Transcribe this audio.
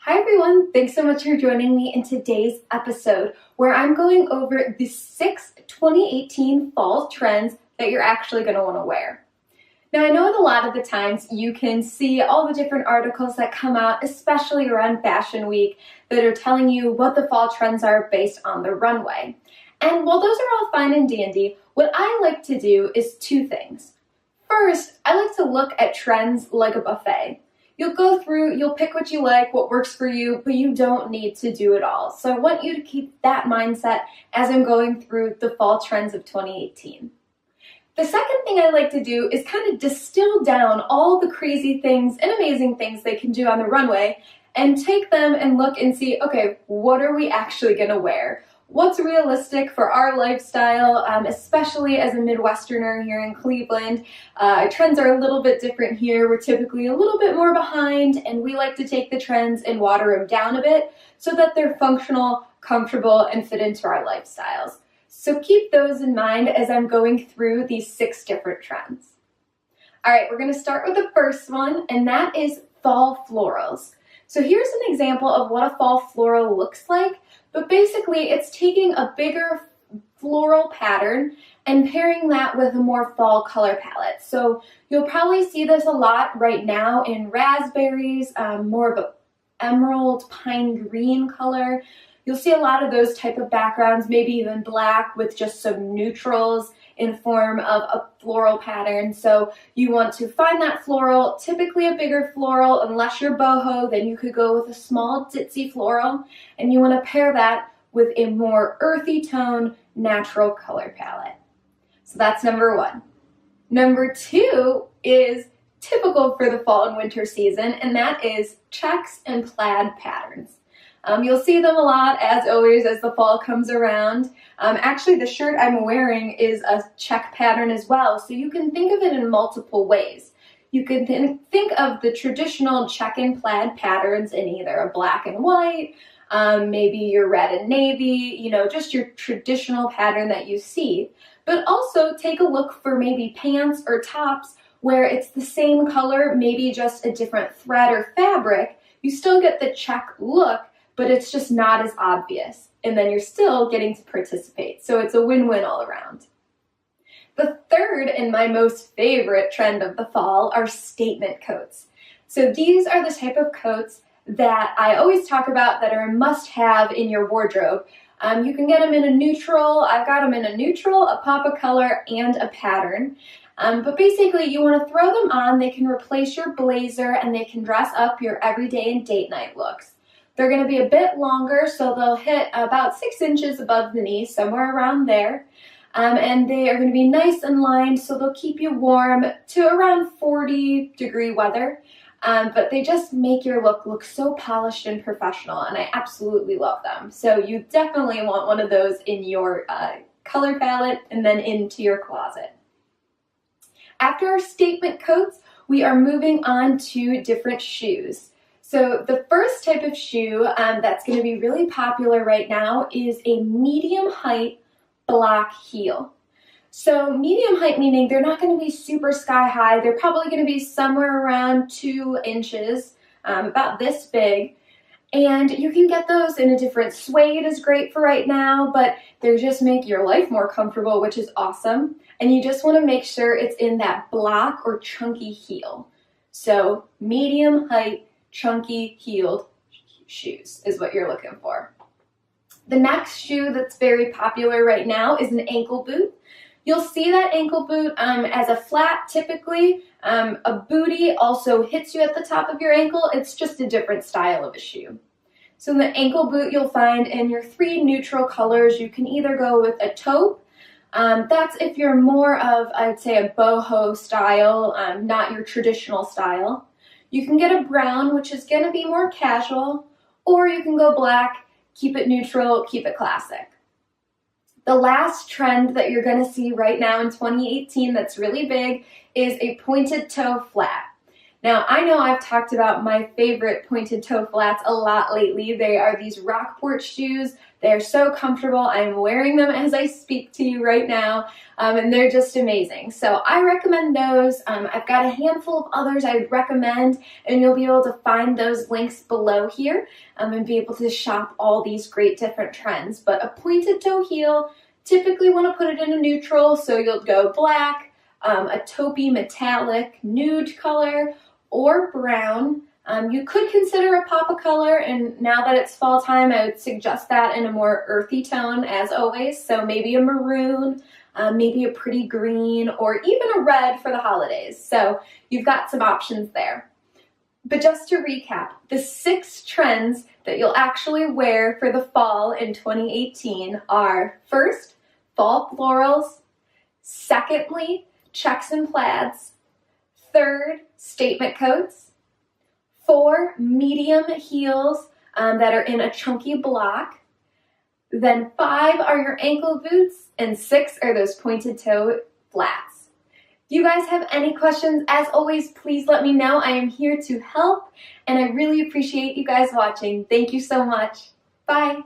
Hi everyone, thanks so much for joining me in today's episode where I'm going over the 6 2018 fall trends that you're actually going to want to wear. Now I know that a lot of the times you can see all the different articles that come out, especially around Fashion Week, that are telling you what the fall trends are based on the runway. And while those are all fine and dandy, what I like to do is two things. First, I like to look at trends like a buffet. You'll go through, you'll pick what you like, what works for you, but you don't need to do it all. So I want you to keep that mindset as I'm going through the fall trends of 2018. The second thing I like to do is kind of distill down all the crazy things and amazing things they can do on the runway and take them and look and see, okay, what are we actually going to wear? What's realistic for our lifestyle, especially as a Midwesterner here in Cleveland. Trends are a little bit different here. We're typically a little bit more behind, and we like to take the trends and water them down a bit so that they're functional, comfortable, and fit into our lifestyles. So keep those in mind as I'm going through these 6 different trends. All right, we're going to start with the first one, and that is fall florals. So here's an example of what a fall floral looks like. But basically, it's taking a bigger floral pattern and pairing that with a more fall color palette. So you'll probably see this a lot right now in raspberries, more of an emerald pine green color. You'll see a lot of those type of backgrounds, maybe even black with just some neutrals in form of a floral pattern. So you want to find that floral, typically a bigger floral. Unless you're boho, then you could go with a small ditzy floral, and you want to pair that with a more earthy tone, natural color palette. So that's number 1. Number 2 is typical for the fall and winter season, and that is checks and plaid patterns. You'll see them a lot, as always, as the fall comes around. Actually, the shirt I'm wearing is a check pattern as well, so you can think of it in multiple ways. You can think of the traditional check and plaid patterns in either a black and white, maybe your red and navy, just your traditional pattern that you see. But also take a look for maybe pants or tops where it's the same color, maybe just a different thread or fabric. You still get the check look, but it's just not as obvious. And then you're still getting to participate. So it's a win-win all around. The third and my most favorite trend of the fall are statement coats. So these are the type of coats that I always talk about that are a must-have in your wardrobe. You can get them in a neutral. I've got them in a neutral, a pop of color, and a pattern. But basically, you want to throw them on. They can replace your blazer, and they can dress up your everyday and date night looks. They're going to be a bit longer, so they'll hit about 6 inches above the knee, somewhere around there. And they are going to be nice and lined, so they'll keep you warm to around 40-degree weather. But they just make your look so polished and professional, and I absolutely love them. So you definitely want one of those in your color palette and then into your closet. After our statement coats, we are moving on to different shoes. So the first type of shoe that's going to be really popular right now is a medium height black heel. So medium height meaning they're not going to be super sky high. They're probably going to be somewhere around 2 inches, about this big. And you can get those in a different suede is great for right now, but they just make your life more comfortable, which is awesome. And you just want to make sure it's in that block or chunky heel. So medium height, chunky heeled shoes is what you're looking for. The next shoe that's very popular right now is an ankle boot. You'll see that ankle boot as a flat typically. A bootie also hits you at the top of your ankle. It's just a different style of a shoe. So the ankle boot you'll find in your 3 neutral colors. You can either go with a taupe. That's if you're more of, I'd say, a boho style, not your traditional style. You can get a brown, which is going to be more casual, or you can go black, keep it neutral, keep it classic. The last trend that you're going to see right now in 2018 that's really big is a pointed toe flat. Now, I know I've talked about my favorite pointed toe flats a lot lately. They are these Rockport shoes. They're so comfortable. I'm wearing them as I speak to you right now, and they're just amazing. So I recommend those. I've got a handful of others I'd recommend, and you'll be able to find those links below here and be able to shop all these great different trends. But a pointed toe heel, typically want to put it in a neutral, so you'll go black, a taupey metallic nude color, or brown. You could consider a pop of color, and now that it's fall time, I would suggest that in a more earthy tone as always. So maybe a maroon, maybe a pretty green, or even a red for the holidays. So you've got some options there. But just to recap, the 6 trends that you'll actually wear for the fall in 2018 are: first, fall florals; secondly, checks and plaids; third, statement coats; 4, medium heels that are in a chunky block; then 5 are your ankle boots, and 6 are those pointed toe flats. If you guys have any questions, as always, please let me know. I am here to help, and I really appreciate you guys watching. Thank you so much. Bye.